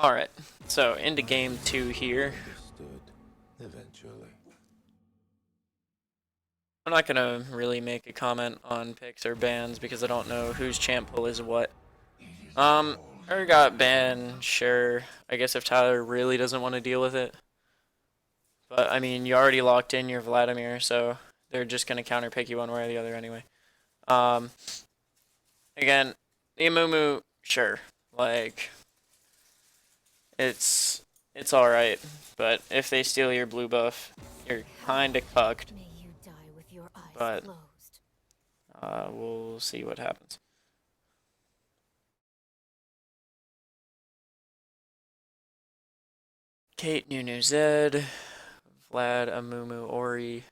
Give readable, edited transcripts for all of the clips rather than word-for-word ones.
Alright, so into game 2 here. Understood. Eventually. I'm not gonna really make a comment on picks or bans because I don't know whose champ pool is what. I already got banned, sure. I guess if Tyler really doesn't want to deal with it. But, I mean, you already locked in your Vladimir, so they're just gonna counter pick you one way or the other anyway. Um, Again, the Amumu, sure. Like, it's it's alright. But if they steal your blue buff, you're kinda cucked. May you die with your eyes But closed. we'll see what happens. Kate, Nunu, Zed, Vlad, Amumu, Ori,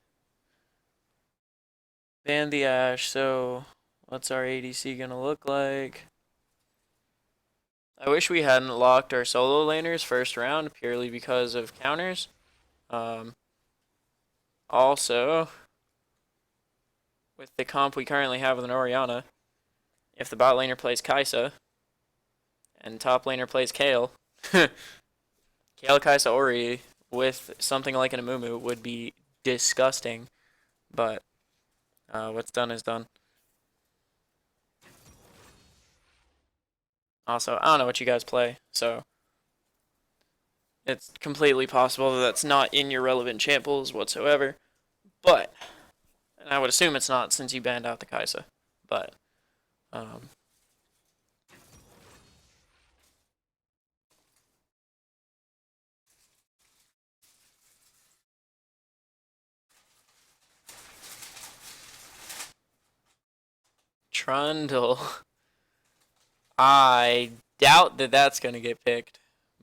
Ban the Ash. So, what's our ADC gonna look like? I wish we hadn't locked our solo laners first round purely because of counters. Um, Also, with the comp we currently have with an Orianna, if the bot laner plays Kai'Sa and top laner plays Kale, Kale, Kai'Sa, Ori with something like an Amumu would be disgusting. But what's done is done. Also, I don't know what you guys play, so it's completely possible that that's not in your relevant champ pools whatsoever. But, and I would assume it's not since you banned out the Kai'Sa. But, um, Trundle. I doubt that that's going to get picked,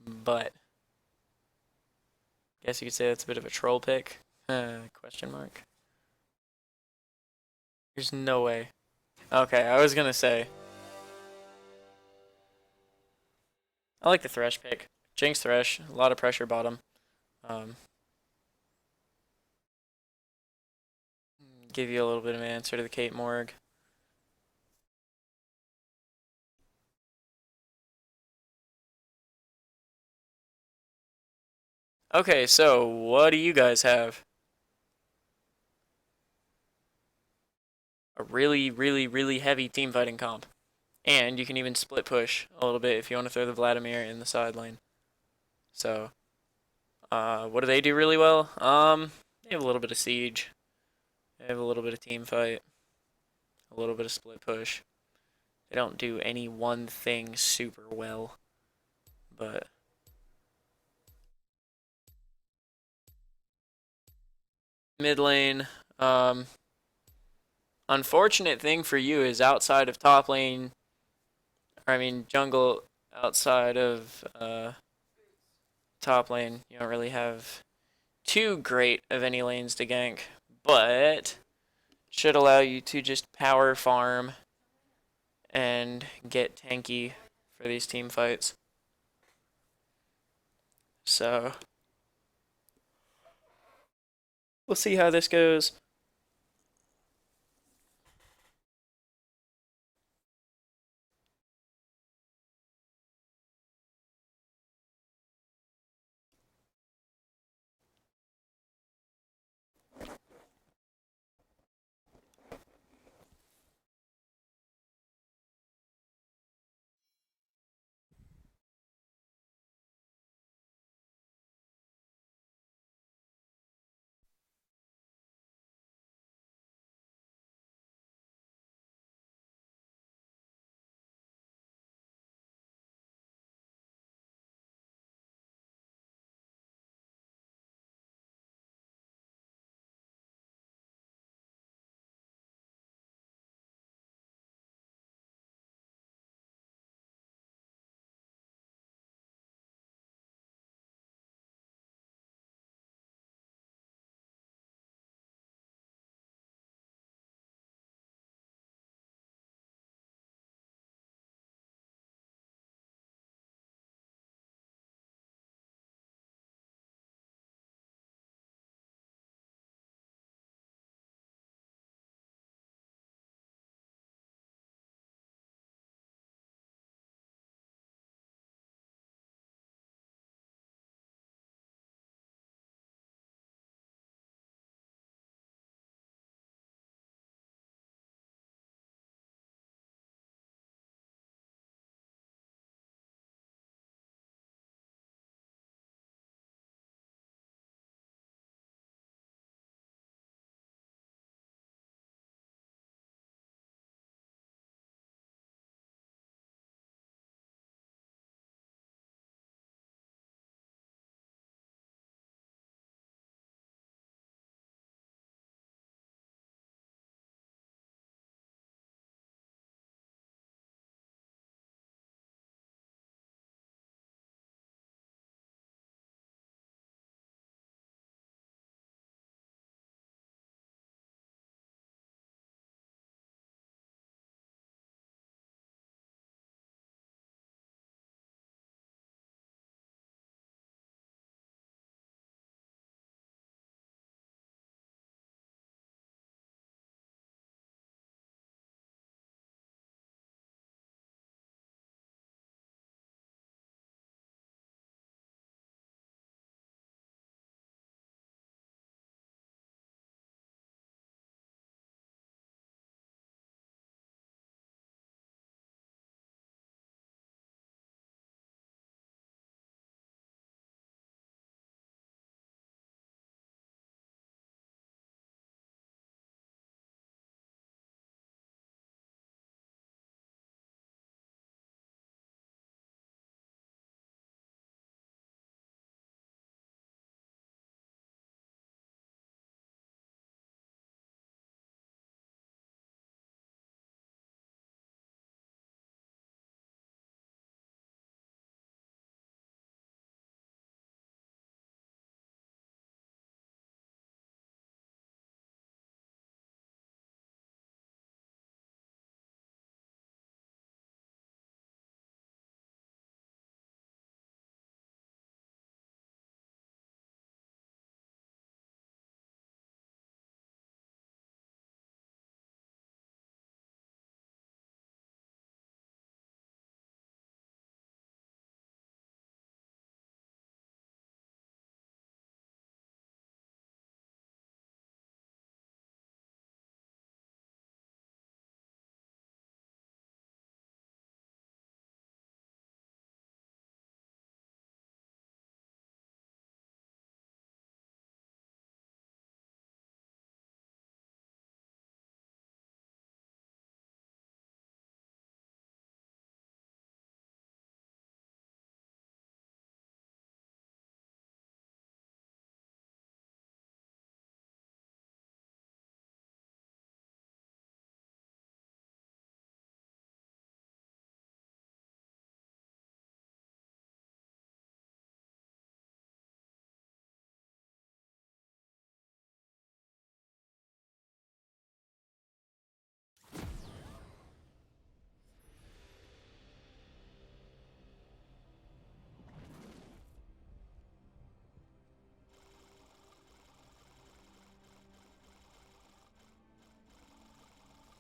but guess you could say that's a bit of a troll pick. Question mark. There's no way. Okay, I was going to say. I like the Thresh pick. Jinx Thresh, a lot of pressure bottom. Um, Give you a little bit of an answer to the Kate Morg. Okay, so what do you guys have? A really, really, really heavy team fighting comp. And you can even split push a little bit if you want to throw the Vladimir in the side lane. So, what do they do really well? They have a little bit of siege. They have a little bit of team fight. A little bit of split push. They don't do any one thing super well. But mid lane, unfortunate thing for you is outside of top lane, or I mean jungle, outside of top lane, you don't really have too great of any lanes to gank, but should allow you to just power farm and get tanky for these team fights. So we'll see how this goes.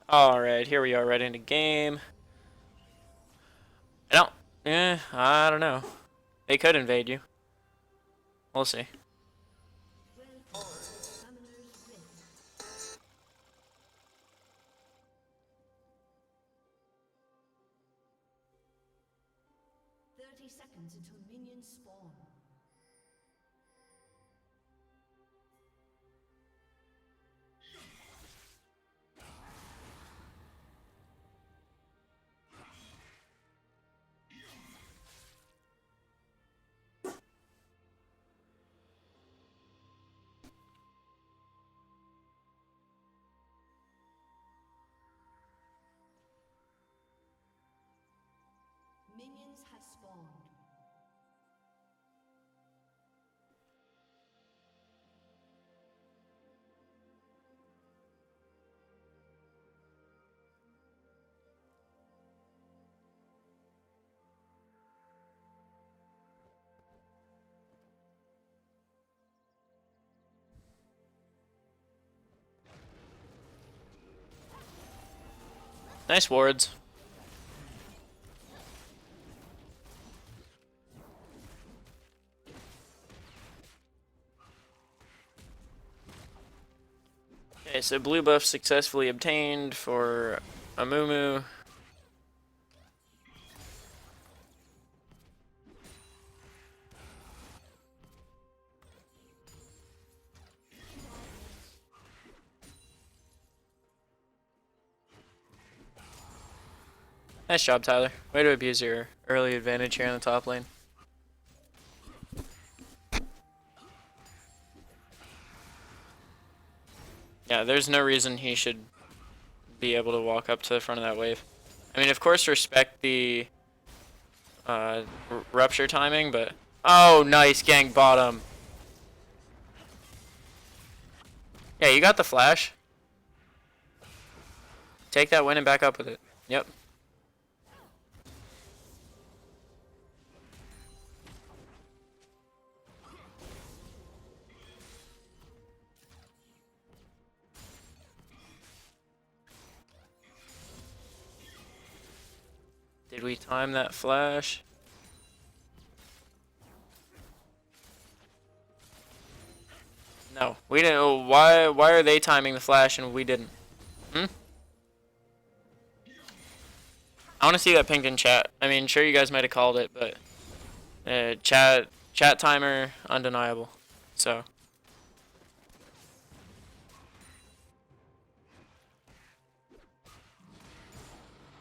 Alright, here we are right into game. I don't know. They could invade you. We'll see. Seconds until minions spawn. Minions have spawned. Nice wards. Okay, so blue buff successfully obtained for Amumu. Nice job, Tyler. Way to abuse your early advantage here in the top lane. Yeah, there's no reason he should be able to walk up to the front of that wave. I mean, of course, respect the rupture timing, but... Oh, nice gank bottom. Yeah, you got the flash. Take that win and back up with it. Yep. Did we time that flash? No, we didn't. Why are they timing the flash and we didn't? Hmm? I want to see that pinged in chat. I mean, sure, you guys might have called it, but chat timer undeniable. So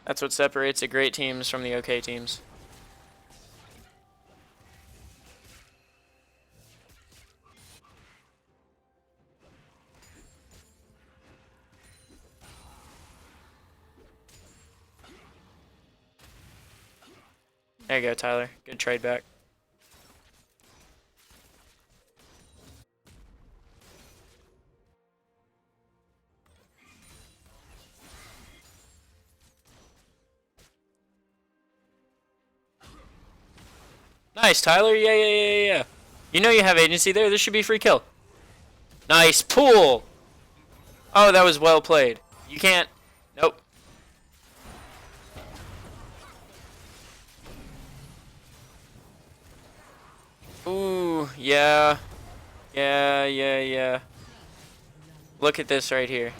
that's what separates the great teams from the okay teams. There you go, Tyler. Good trade back. Nice, Tyler. Yeah. You know you have agency there. This should be a free kill. Nice pull. Oh, that was well played. You can't. Nope. Ooh, yeah. Yeah. Look at this right here.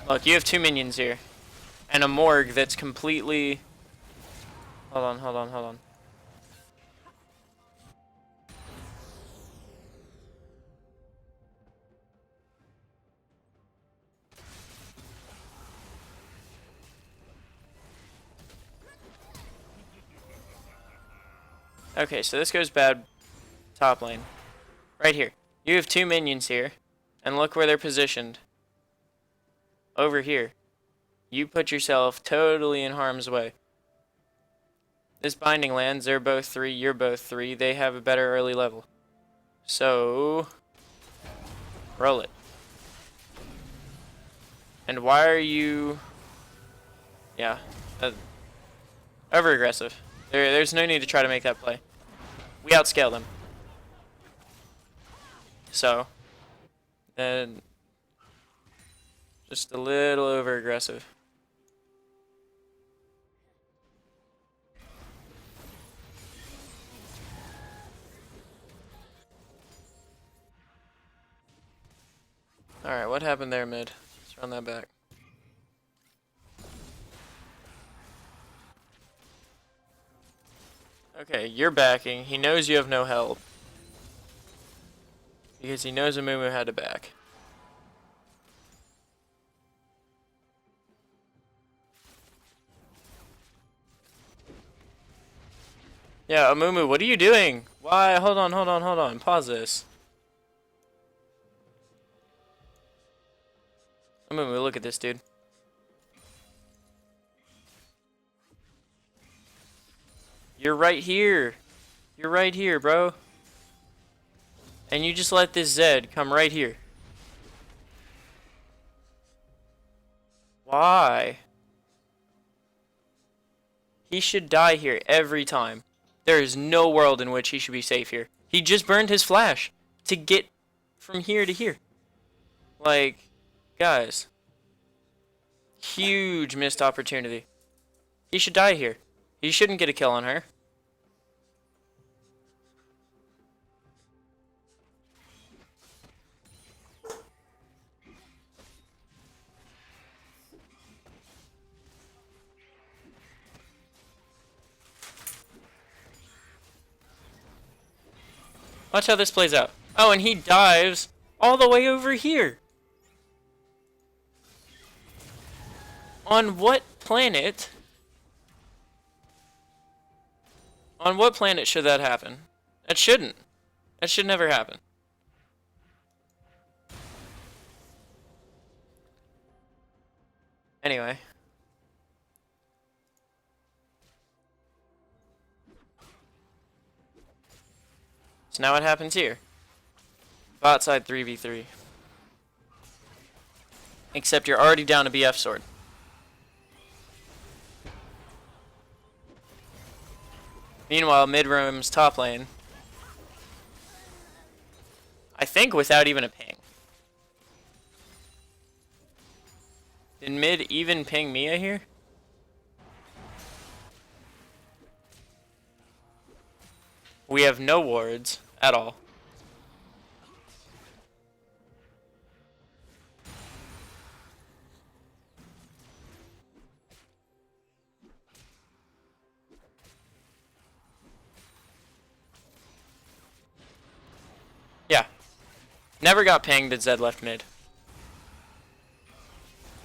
Look, you have 2 minions here. And a morgue that's completely... Hold on. Okay, so this goes bad top lane. Right here. You have 2 minions here. And look where they're positioned. Over here. You put yourself totally in harm's way. This binding lands, they're both 3, you're both 3. They have a better early level. So... roll it. And why are you... Yeah. Over-aggressive. There's no need to try to make that play. We outscale them. So, and just a little over aggressive. Alright, what happened there, mid? Let's run that back. Okay, you're backing. He knows you have no help. Because he knows Amumu had to back. Yeah, Amumu, what are you doing? Why? Hold on. Pause this. Amumu, look at this, dude. You're right here. You're right here, bro. And you just let this Zed come right here. Why? He should die here every time. There is no world in which he should be safe here. He just burned his flash to get from here to here. Like, guys. Huge missed opportunity. He should die here. He shouldn't get a kill on her. Watch how this plays out. Oh, and he dives all the way over here. On what planet? On what planet should that happen? That shouldn't. That should never happen. Anyway. So now what happens here? Bot side 3v3. Except you're already down a BF sword. Meanwhile, mid room's top lane. I think without even a ping. Did mid even ping Mia here? We have no wards at all. Yeah. Never got pinged that Zed left mid.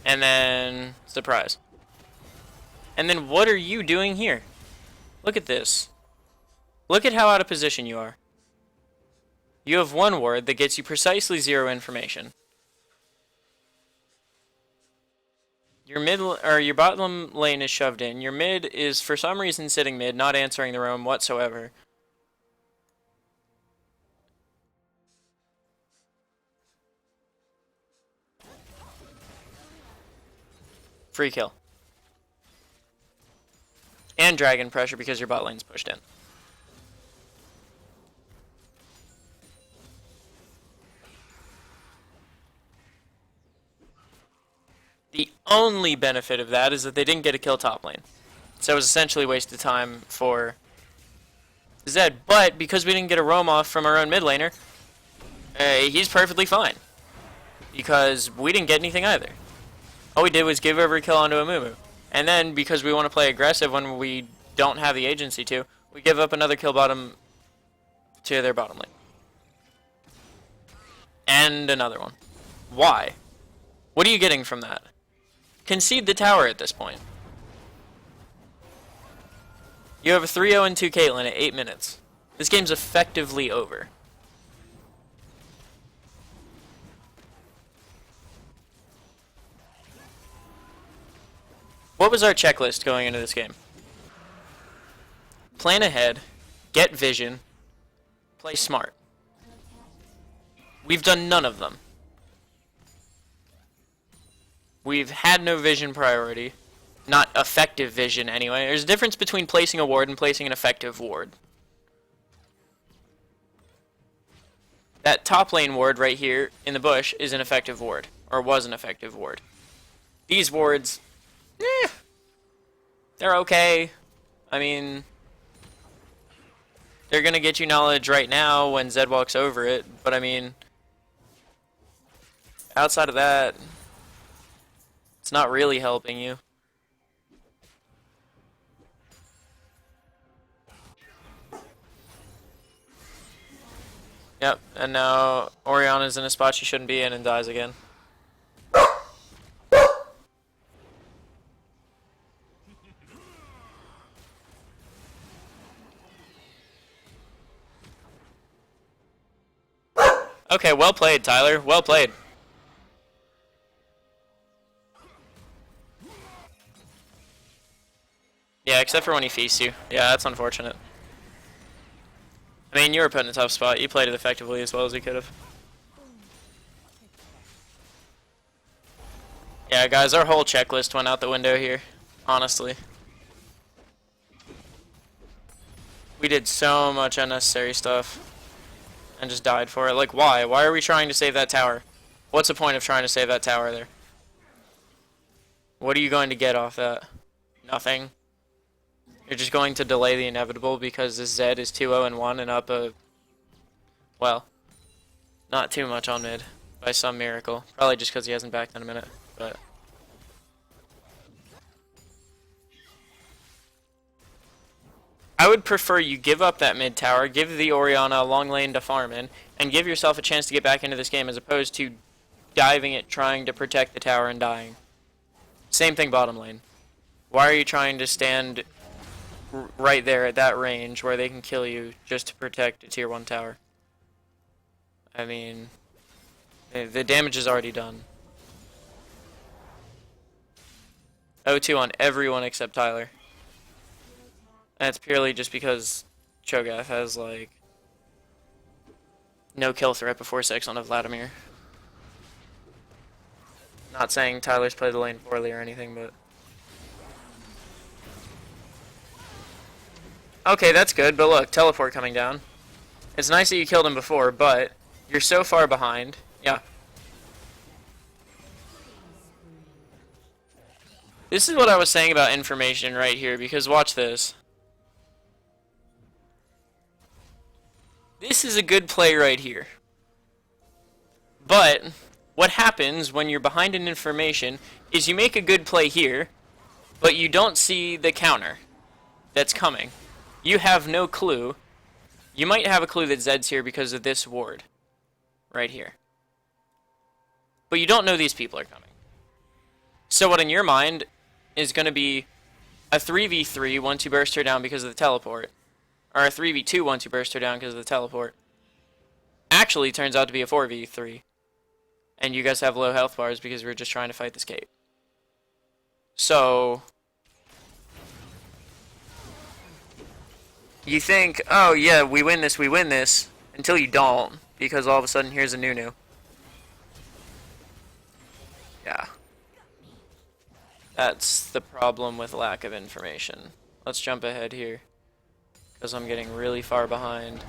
And then, surprise. And then what are you doing here? Look at this. Look at how out of position you are. You have one ward that gets you precisely 0 information. Your mid or your bottom lane is shoved in. Your mid is for some reason sitting mid, not answering the roam whatsoever. Free kill. And dragon pressure because your bot lane's pushed in. The only benefit of that is that they didn't get a kill top lane. So it was essentially a waste of time for Zed. But because we didn't get a roam off from our own mid laner, he's perfectly fine. Because we didn't get anything either. All we did was give over a kill onto Amumu. And then, because we want to play aggressive when we don't have the agency to, we give up another kill bottom to their bottom lane. And another one. Why? What are you getting from that? Concede the tower at this point. You have a 3-0 and 2 Caitlyn at 8 minutes. This game's effectively over. What was our checklist going into this game? Plan ahead, get vision, play smart. We've done none of them. We've had no vision priority. Not effective vision, anyway. There's a difference between placing a ward and placing an effective ward. that top lane ward right here in the bush is an effective ward, or was an effective ward. These wards, they're okay. I mean, they're gonna get you knowledge right now when Zed walks over it, but I mean, outside of that, it's not really helping you. Yep, and now Oriana's in a spot she shouldn't be in and dies again. Okay, well played, Tyler. Well played. Yeah, except for when he feasts you. Yeah, that's unfortunate. I mean, you were put in a tough spot. You played it effectively as well as you could have. Yeah, guys, our whole checklist went out the window here. Honestly. We did so much unnecessary stuff. And just died for it. Like, why? Why are we trying to save that tower? What's the point of trying to save that tower there? What are you going to get off that? Nothing. You're just going to delay the inevitable because this Zed is 2-0-1 and up a... Well, not too much on mid by some miracle. Probably just because he hasn't backed in a minute, but... I would prefer you give up that mid tower, give the Orianna a long lane to farm in, and give yourself a chance to get back into this game as opposed to diving it trying to protect the tower and dying. Same thing bottom lane. Why are you trying to stand right there at that range where they can kill you just to protect a tier 1 tower? I mean, the damage is already done. 0-2 on everyone except Tyler. And it's purely just because Cho'Gath has, like, no kill threat before 6 on a Vladimir. Not saying Tyler's played the lane poorly or anything, but... Okay, that's good, but look, teleport coming down. It's nice that you killed him before, but you're so far behind. Yeah. This is what I was saying about information right here, because watch this. This is a good play right here. But what happens when you're behind in information is you make a good play here, but you don't see the counter that's coming. You have no clue. You might have a clue that Zed's here because of this ward right here. But you don't know these people are coming. So what in your mind is going to be a 3v3 once you burst her down because of the teleport, or a 3v2 once you burst her down because of the teleport, actually turns out to be a 4v3. And you guys have low health bars because we're just trying to fight this cape. So... you think, oh yeah, we win this, until you don't, because all of a sudden here's a Nunu. Yeah. That's the problem with lack of information. Let's jump ahead here, because I'm getting really far behind.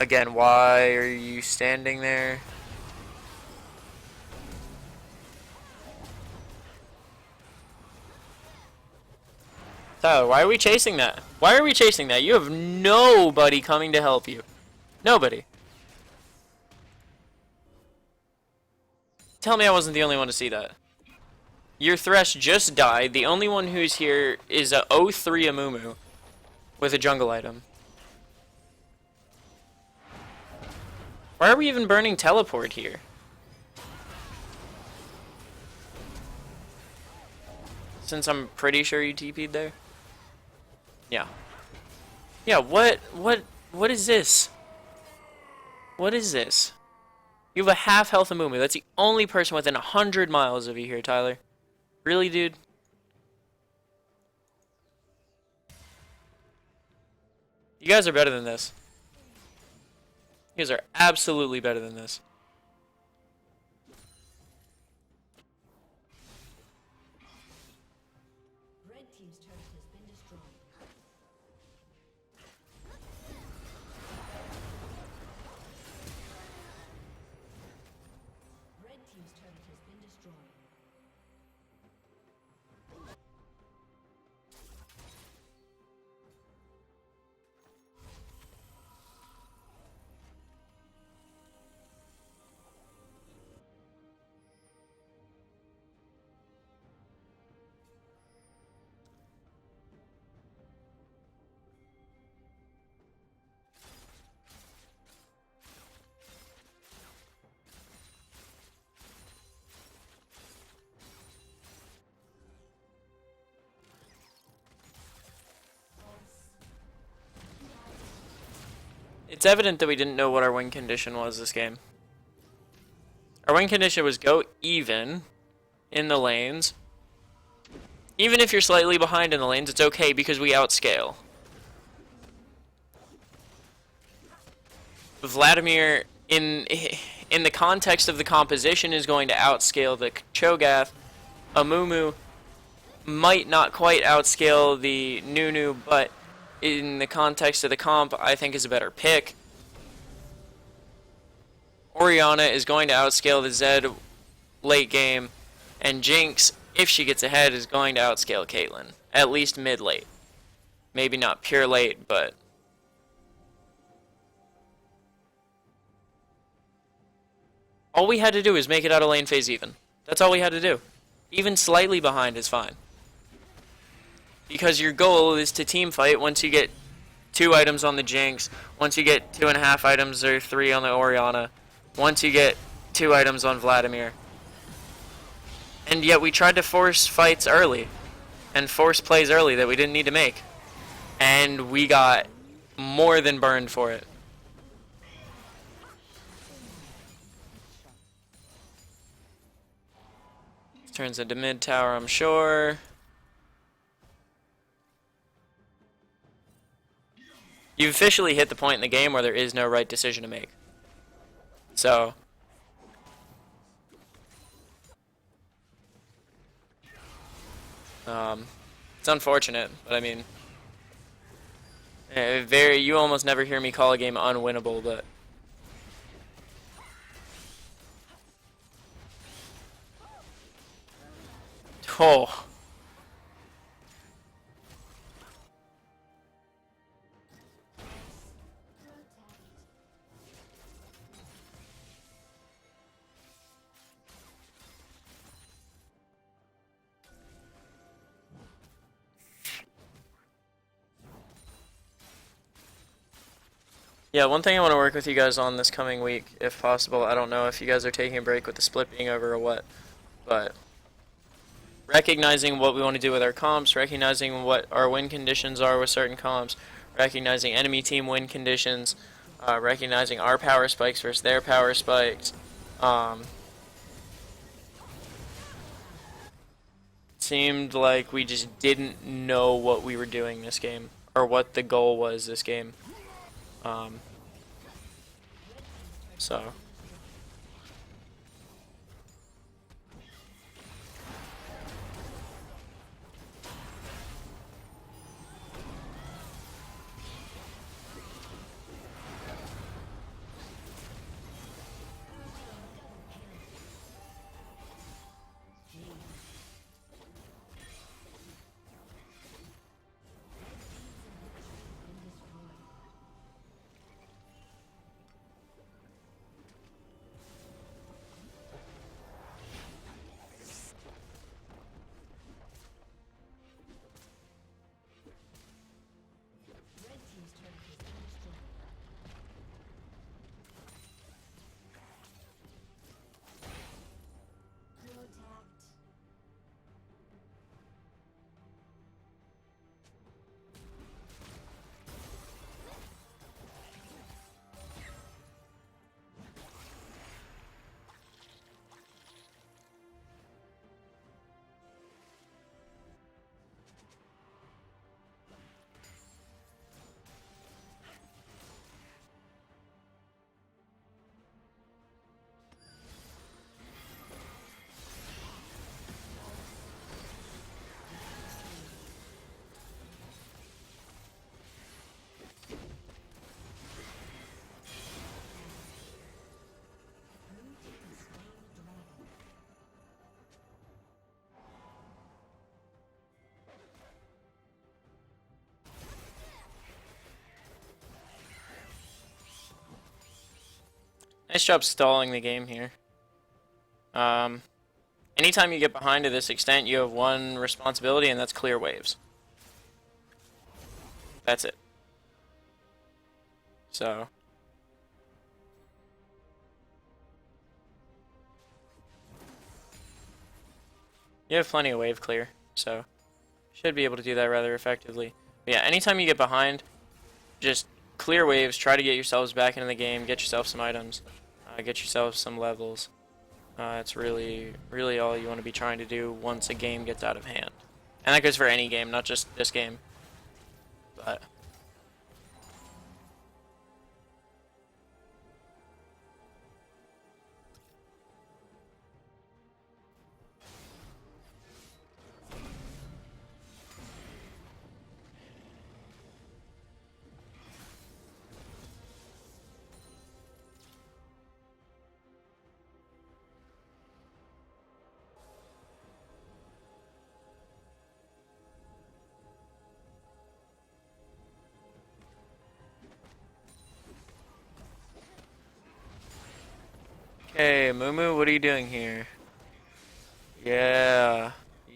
Again, why are you standing there? Tyler, why are we chasing that? Why are we chasing that? You have nobody coming to help you. Nobody. Tell me I wasn't the only one to see that. Your Thresh just died. The only one who's here is a 0-3 Amumu with a jungle item. Why are we even burning teleport here? Since I'm pretty sure you TP'd there. Yeah. Yeah, what is this? What is this? You have a half health Amumu. That's the only person within 100 miles of you here, Tyler. Really, dude? You guys are better than this. You guys are absolutely better than this. Red team's turret has been destroyed. It's evident that we didn't know what our win condition was this game. Our win condition was go even in the lanes. Even if you're slightly behind in the lanes, it's okay because we outscale. Vladimir, in the context of the composition, is going to outscale the Cho'Gath. Amumu might not quite outscale the Nunu, but in the context of the comp, I think is a better pick. Orianna is going to outscale the Zed late game, and Jinx, if she gets ahead, is going to outscale Caitlyn, at least mid-late. Maybe not pure late, but... all we had to do is make it out of lane phase even. That's all we had to do. Even slightly behind is fine. Because your goal is to team fight once you get 2 items on the Jinx, once you get 2.5 items or 3 on the Orianna, once you get 2 items on Vladimir. And yet we tried to force fights early, and force plays early that we didn't need to make. And we got more than burned for it. Turns into mid tower, I'm sure. You've officially hit the point in the game where there is no right decision to make. So... it's unfortunate, but I mean... you almost never hear me call a game unwinnable, but... oh... yeah, one thing I want to work with you guys on this coming week, if possible. I don't know if you guys are taking a break with the split being over or what, but recognizing what we want to do with our comps, recognizing what our win conditions are with certain comps, recognizing enemy team win conditions, recognizing our power spikes versus their power spikes. Seemed like we just didn't know what we were doing this game, or what the goal was this game. So... nice job stalling the game here. Anytime you get behind to this extent, you have one responsibility, and that's clear waves. That's it. So... you have plenty of wave clear, so... should be able to do that rather effectively. But yeah, anytime you get behind, just clear waves, try to get yourselves back into the game, get yourself some items, get yourself some levels. It's really, really all you want to be trying to do once a game gets out of hand. And that goes for any game, not just this game. But hey, Moo, what are you doing here? Yeah,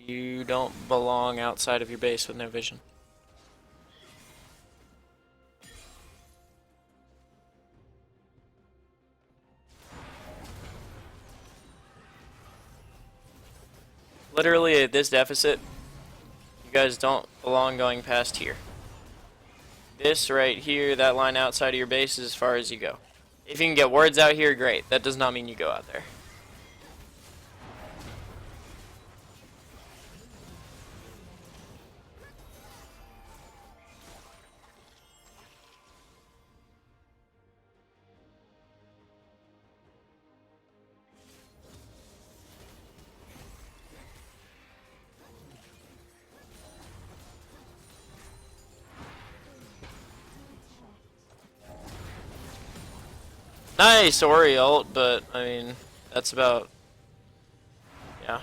you don't belong outside of your base with no vision. Literally at this deficit, you guys don't belong going past here. This right here, that line outside of your base is as far as you go. If you can get words out here, great. That does not mean you go out there. Nice Ori ult, but I mean, that's about, yeah.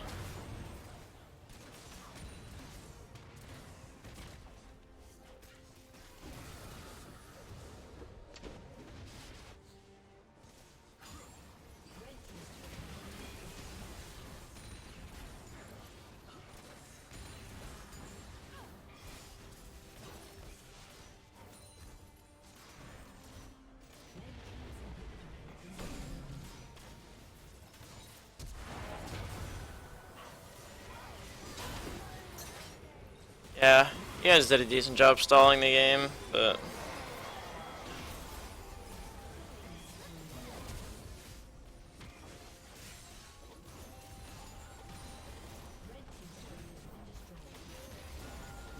Yeah, you guys did a decent job stalling the game, but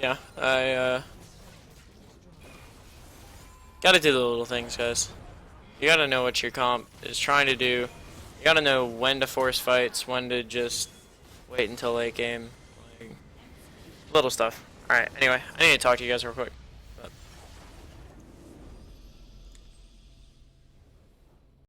yeah, I gotta do the little things, guys. You gotta know what your comp is trying to do. You gotta know when to force fights, when to just wait until late game. Like, little stuff. Alright, anyway, I need to talk to you guys real quick.